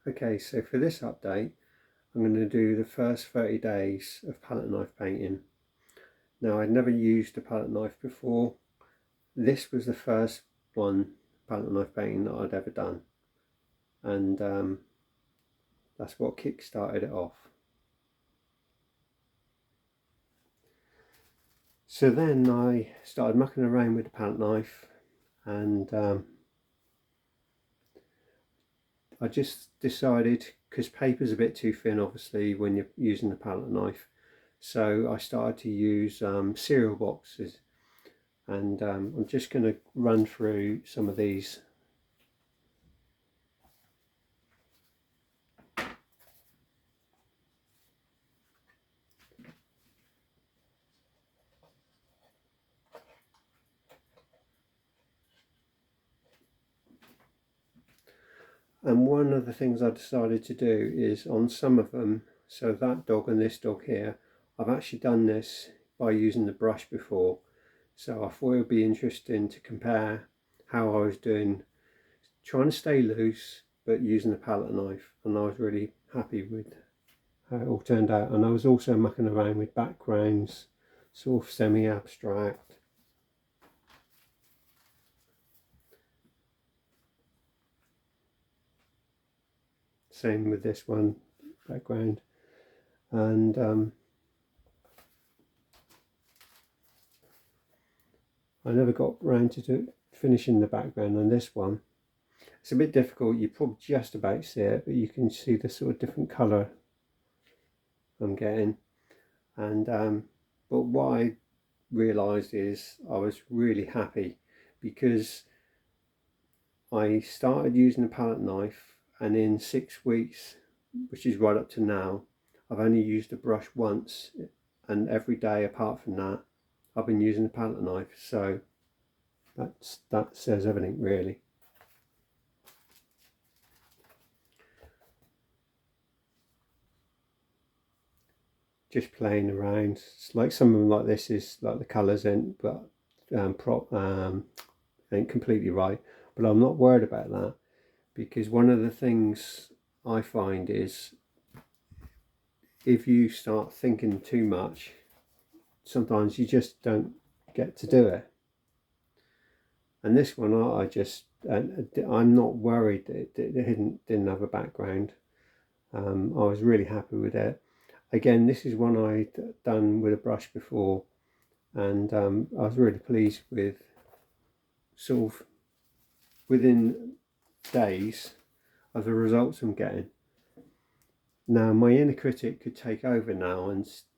Okay, so for this update, I'm going to do the first 30 days of palette knife painting. Now, I'd never used a palette knife before. This was the first palette knife painting that I'd ever done. And that's what kick-started it off. So then I started mucking around with the palette knife, and I just decided, because paper's a bit too thin obviously when you're using the palette knife, so I started to use cereal boxes, and I'm just going to run through some of these. And one of the things I decided to do is on some of them, so that dog and this dog here, I've actually done this by using the brush before, so I thought it would be interesting to compare how I was doing, trying to stay loose but using the palette knife, and I was really happy with how it all turned out. And I was also mucking around with backgrounds, sort of semi-abstract. Same with this one, background. And I never got round to finishing the background on this one. It's a bit difficult, you probably just about see it, but you can see the sort of different colour I'm getting. And but what I realised is I was really happy, because I started using the palette knife, and in 6 weeks, which is right up to now, I've only used a brush once, and every day apart from that I've been using the palette knife. So that says everything really. Just playing around. It's like some of them like this is like the colours in, but ain't completely right. But I'm not worried about that, because one of the things I find is if you start thinking too much, sometimes you just don't get to do it. And this one, I'm not worried that it didn't have a background. I was really happy with it. Again, this is one I'd done with a brush before, and I was really pleased with, sort of within days, of the results I'm getting. Now, my inner critic could take over now,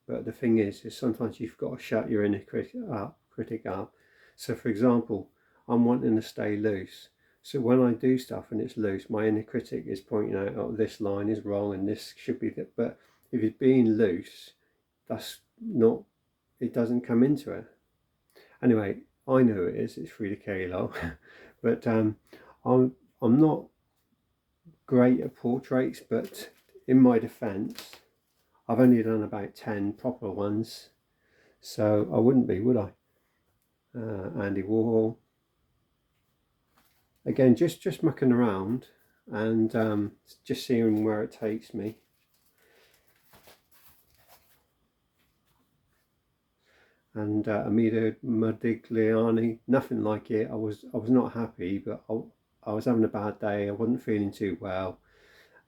but the thing is sometimes you've got to shut your inner critic up. So for example, I'm wanting to stay loose. So when I do stuff and it's loose, my inner critic is pointing out, oh, this line is wrong and this should be that. But if it's being loose, that's not, it doesn't come into it. Anyway, I know who it is, it's Frida Kahlo. But I'm not great at portraits, but in my defence, I've only done about 10 proper ones, so I wouldn't be, would I? Andy Warhol. Again, just mucking around and just seeing where it takes me. And Amida Modigliani, nothing like it. I was not happy, but I was having a bad day. I wasn't feeling too well,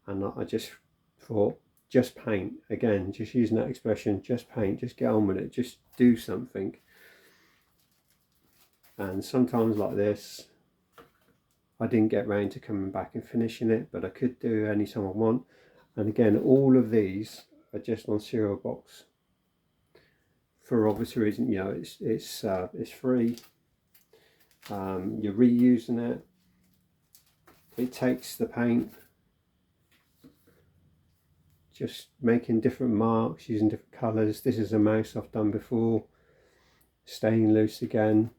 and I just thought, just paint. Again, just using that expression, just paint, just get on with it, just do something. And sometimes like this, I didn't get round to coming back and finishing it, but I could do anytime I want. And again, all of these are just on cereal box, for obvious reason. You know, it's free. You're reusing it. It takes the paint. Just making different marks, using different colours. This is a mouse I've done before. Staying loose again.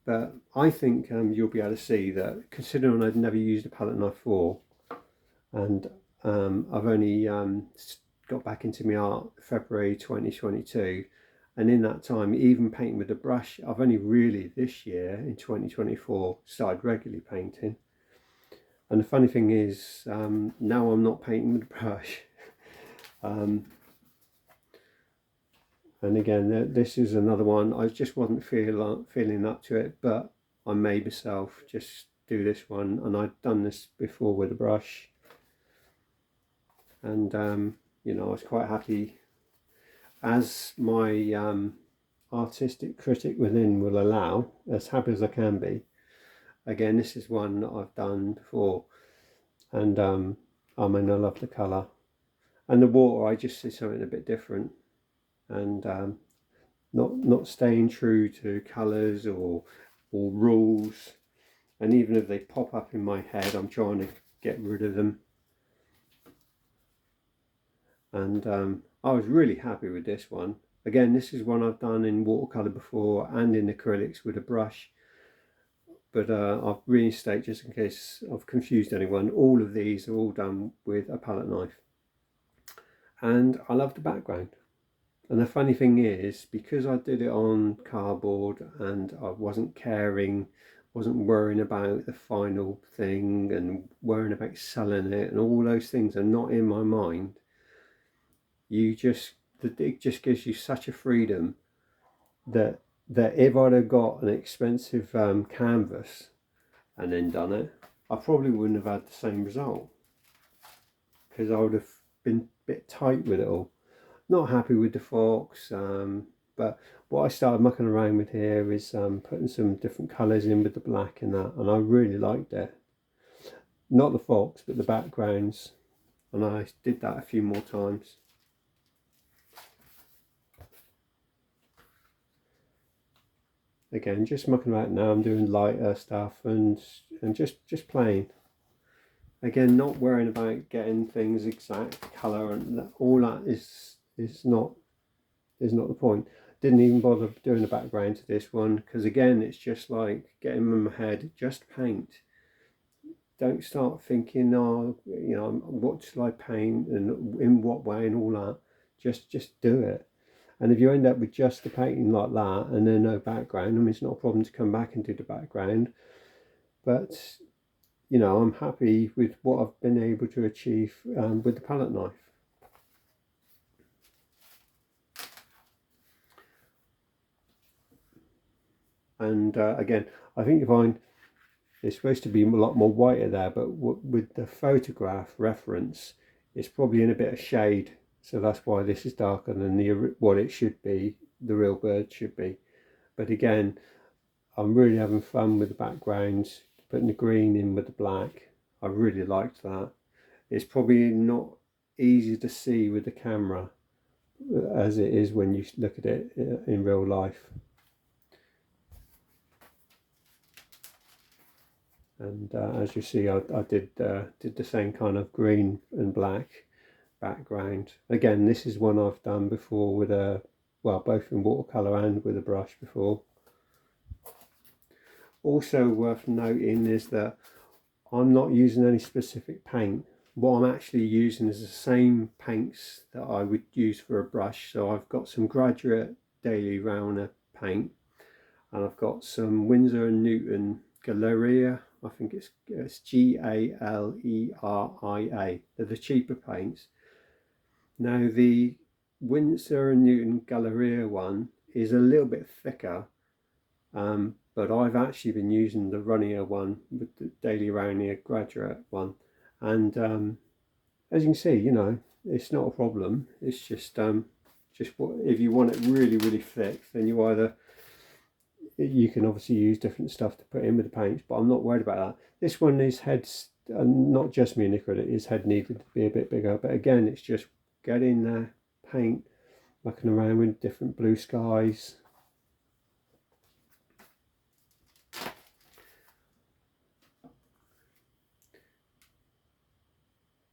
But I think you'll be able to see that, considering I'd never used a palette knife before, and I've only got back into my art February 2022, and in that time, even painting with a brush, I've only really this year in 2024 started regularly painting. And the funny thing is, now I'm not painting with a brush. And again, this is another one. I just wasn't feeling up to it, but I made myself just do this one, and I'd done this before with a brush, and you know, I was quite happy, as my artistic critic within will allow, as happy as I can be. Again, this is one that I've done before, and I mean, I love the colour, and the water, I just see something a bit different, and not staying true to colours or rules. And even if they pop up in my head, I'm trying to get rid of them. And I was really happy with this one. Again, this is one I've done in watercolour before and in acrylics with a brush. But I'll reinstate, just in case I've confused anyone, all of these are all done with a palette knife. And I love the background. And the funny thing is, because I did it on cardboard and I wasn't worrying about the final thing and worrying about selling it, and all those things are not in my mind, it just gives you such a freedom that if I'd have got an expensive canvas and then done it, I probably wouldn't have had the same result, because I would have been a bit tight with it all. Not happy with the fox, but what I started mucking around with here is putting some different colours in with the black and that, and I really liked it. Not the fox, but the backgrounds, and I did that a few more times. Again, just mucking about now. I'm doing lighter stuff and just playing. Again, not worrying about getting things exact colour, and all that is not the point. Didn't even bother doing a background to this one, because again, it's just like getting in my head, just paint. Don't start thinking, oh, you know, what shall I paint and in what way and all that. Just do it. And if you end up with just the painting like that and then no background, I mean, it's not a problem to come back and do the background. But, you know, I'm happy with what I've been able to achieve with the palette knife. And again, I think you find it's supposed to be a lot more whiter there, but with the photograph reference, it's probably in a bit of shade. So that's why this is darker than what it should be, the real bird should be. But again, I'm really having fun with the backgrounds, putting the green in with the black. I really liked that. It's probably not easy to see with the camera as it is when you look at it in real life. And as you see, I did the same kind of green and black background. Again, this is one I've done before with both in watercolour and with a brush before. Also worth noting is that I'm not using any specific paint. What I'm actually using is the same paints that I would use for a brush. So I've got some Graduate Daily Rowner paint, and I've got some Winsor & Newton Galeria. I think it's Galeria. They're the cheaper paints. Now the Winsor & Newton Galeria one is a little bit thicker, but I've actually been using the runnier one with the Daily Rowner Graduate one, and as you can see, you know, it's not a problem. It's just if you want it really, really thick, then you can obviously use different stuff to put in with the paints, but I'm not worried about that. This one is heads, not just me and acrylic, his head needed to be a bit bigger, but again, it's just getting there, paint, mucking around with different blue skies.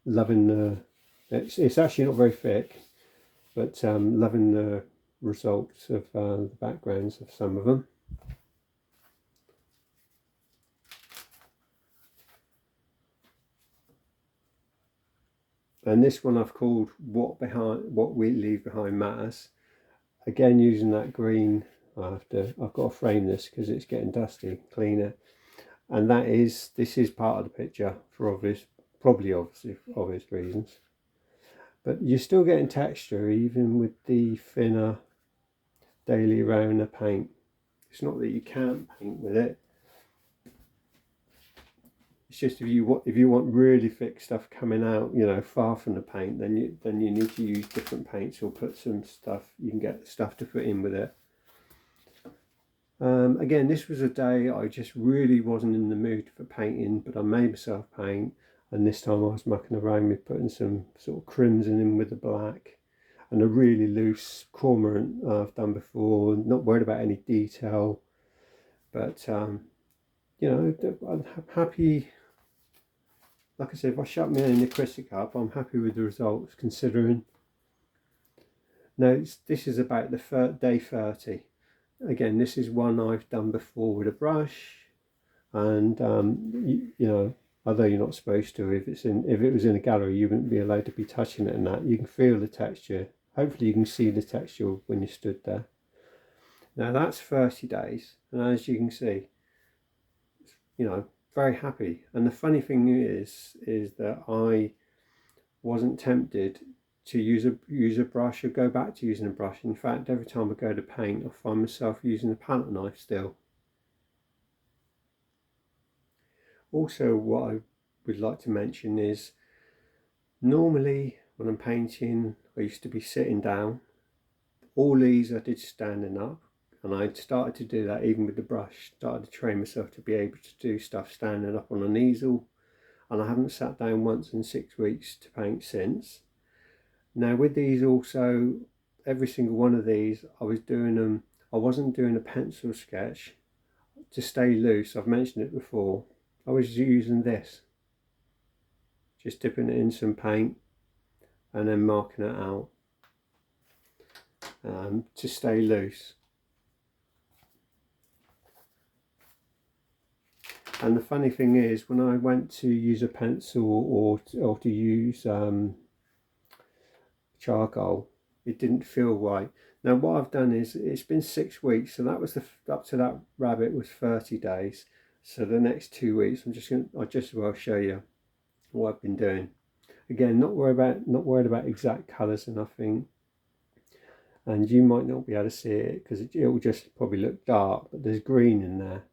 Loving it's actually not very thick, but loving the results of the backgrounds of some of them. And this one I've called What We Leave Behind Matters. Again, using that green. I've got to frame this because it's getting dusty, clean it. and this is part of the picture for probably obvious reasons. But you're still getting texture even with the thinner daily round paint. It's not that you can't paint with it. It's just if you want really thick stuff coming out, you know, far from the paint, then you need to use different paints or put some stuff. You can get stuff to put in with it. Again, this was a day I just really wasn't in the mood for painting, but I made myself paint, and this time I was mucking around with putting some sort of crimson in with the black and a really loose cormorant I've done before, not worried about any detail, but you know, I'm happy. Like I said, if I shut my own critic up, I'm happy with the results considering. Now this is about the day 30. Again, this is one I've done before with a brush, and you know, although you're not supposed to, if it was in a gallery, you wouldn't be allowed to be touching it and that. You can feel the texture. Hopefully you can see the texture when you stood there. Now that's 30 days, and as you can see, you know, very happy. And the funny thing is that I wasn't tempted to use a brush or go back to using a brush. In fact, every time I go to paint, I find myself using a palette knife still. Also, what I would like to mention is normally when I'm painting, I used to be sitting down. All these I did standing up, and I started to do that even with the brush. Started to train myself to be able to do stuff standing up on an easel, and I haven't sat down once in 6 weeks to paint since. Now with these also, every single one of these, I wasn't doing a pencil sketch to stay loose. I've mentioned it before. I was using this, just dipping it in some paint and then marking it out to stay loose. And the funny thing is, when I went to use a pencil or to use charcoal, it didn't feel right. Now what I've done is, it's been 6 weeks, so that was up to that rabbit was 30 days. So the next 2 weeks, I'll just as well show you what I've been doing. Again, not worried about exact colours and nothing. And you might not be able to see it because it will just probably look dark, but there's green in there.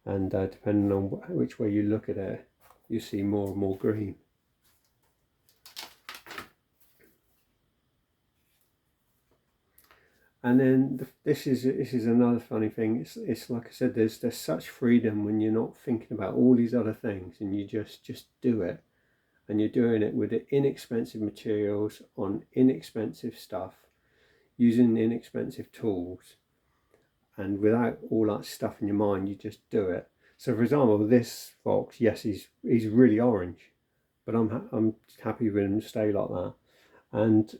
And depending on which way you look at it, you see more and more green. And then this is another funny thing. It's like I said, there's such freedom when you're not thinking about all these other things, and you just do it, and you're doing it with the inexpensive materials on inexpensive stuff, using inexpensive tools, and without all that stuff in your mind, you just do it. So for example, this fox, yes, he's really orange, but I'm happy with him to stay like that. And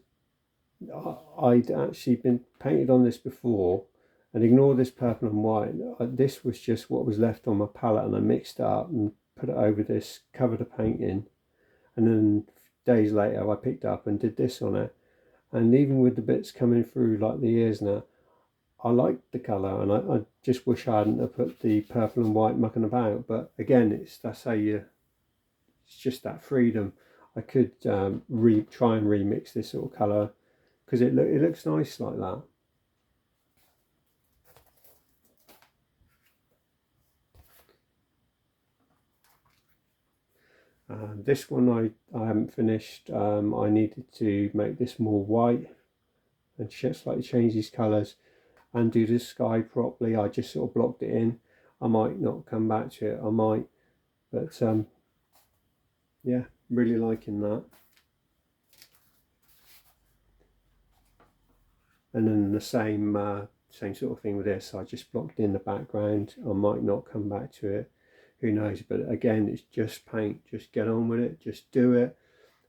I'd actually been painted on this before, and ignore this purple and white. This was just what was left on my palette, and I mixed it up and put it over this, covered the paint in, and then days later I picked up and did this on it. And even with the bits coming through like the ears now, I liked the colour, and I just wish I hadn't have put the purple and white mucking about. But again, that's how it's just that freedom. I could try and remix this sort of colour, because it looks nice like that. This one I haven't finished. I needed to make this more white and slightly change these colours and do the sky properly. I just sort of blocked it in. I might not come back to it, I might, but yeah, really liking that. And then the same sort of thing with this. I just blocked in the background. I might not come back to it, who knows. But again, it's just paint. Just get on with it, just do it.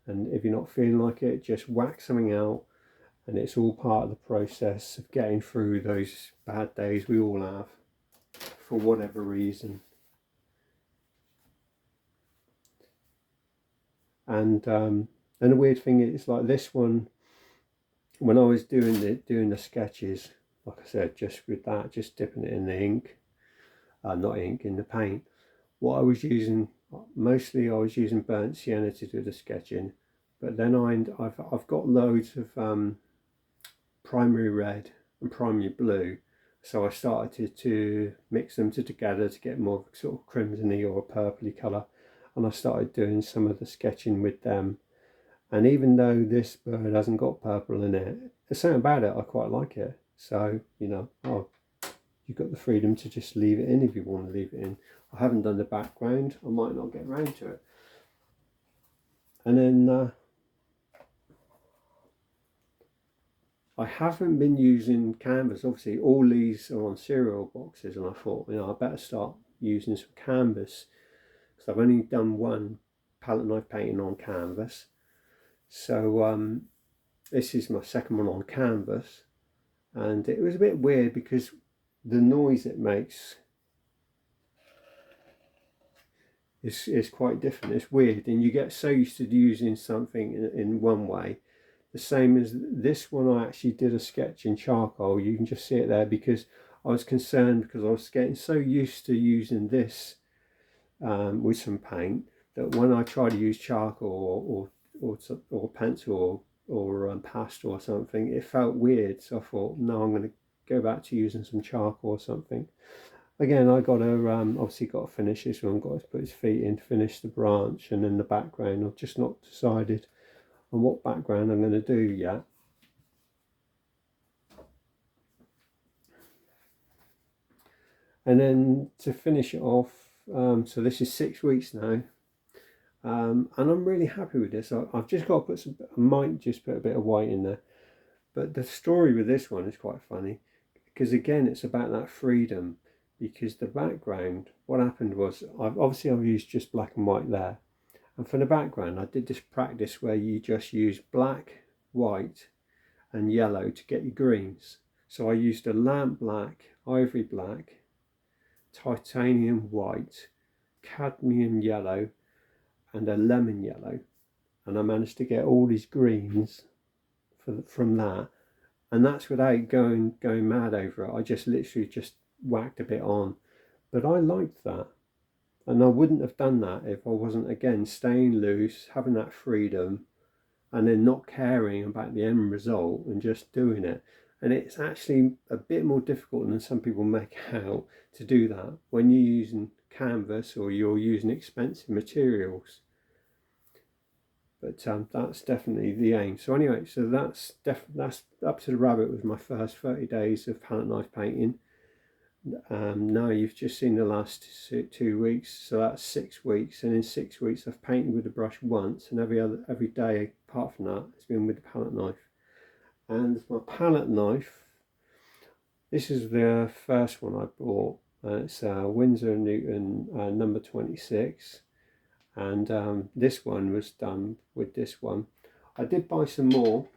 And if you're not feeling like it, just whack something out. And it's all part of the process of getting through those bad days we all have, for whatever reason. And the weird thing is, like this one, when I was doing the sketches, like I said, just with that, just dipping it in the ink, not ink, in the paint, what I was using, mostly I was using burnt sienna to do the sketching, but then I've got loads of primary red and primary blue, so I started to mix them together to get more sort of crimsony or purpley colour, and I started doing some of the sketching with them. And even though this bird hasn't got purple in it, there's something about it I quite like it. So, you know, you've got the freedom to just leave it in if you want to leave it in. I haven't done the background, I might not get around to it. And then I haven't been using canvas. Obviously all these are on cereal boxes, and I thought, you know, I better start using some canvas, because I've only done one palette knife painting on canvas. So this is my second one on canvas, and it was a bit weird because the noise it makes is quite different. It's weird, and you get so used to using something in one way. The same as this one, I actually did a sketch in charcoal. You can just see it there because I was concerned, because I was getting so used to using this with some paint, that when I try to use charcoal or pencil or pastel or something, it felt weird. So I thought, no, I'm going to go back to using some charcoal or something. Again, I got to obviously got to finish this one. Got to put his feet in, finish the branch, and then the background. I've just not decided on what background I'm going to do yet. And then to finish it off, so this is 6 weeks now, and I'm really happy with this. I've just got to put some, I might just put a bit of white in there, but the story with this one is quite funny, because again it's about that freedom. Because the background, what happened was, I've used just black and white there, and for the background I did this practice where you just use black, white and yellow to get your greens. So I used a lamp black, ivory black, titanium white, cadmium yellow and a lemon yellow, and I managed to get all these greens from that, and that's without going mad over it. I just literally just whacked a bit on, but I liked that, and I wouldn't have done that if I wasn't, again, staying loose, having that freedom, and then not caring about the end result and just doing it. And it's actually a bit more difficult than some people make out to do that when you're using canvas or you're using expensive materials. But that's definitely the aim. So anyway, so that's up to the rabbit with my first 30 days of palette knife painting. Now you've just seen the last 2 weeks, so that's 6 weeks, and in 6 weeks I've painted with the brush once, and every day apart from that it's been with the palette knife. And my palette knife, this is the first one I bought. It's Winsor & Newton number 26, and this one was done with this one. I did buy some more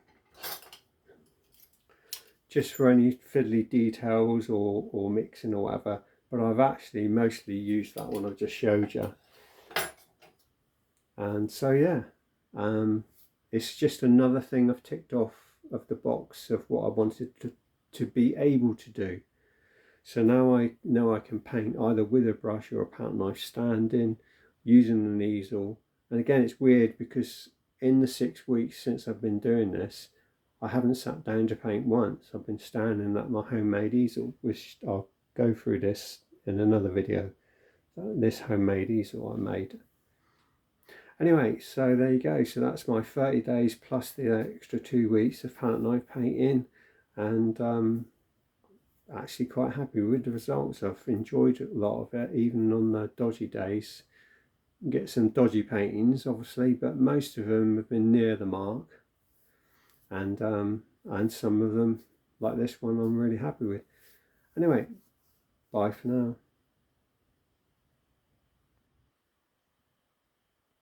just for any fiddly details or mixing or whatever, but I've actually mostly used that one I've just showed you. And so yeah, it's just another thing I've ticked off of the box of what I wanted to be able to do. So now I know I can paint either with a brush or a palette knife standing, using an easel. And again, it's weird because in the 6 weeks since I've been doing this, I haven't sat down to paint once. I've been standing at my homemade easel, which I'll go through this in another video, this homemade easel I made. Anyway, so there you go. So that's my 30 days plus the extra 2 weeks of palette knife painting, and actually quite happy with the results. I've enjoyed a lot of it, even on the dodgy days. Get some dodgy paintings obviously, but most of them have been near the mark, and some of them, like this one, I'm really happy with. Anyway, bye for now.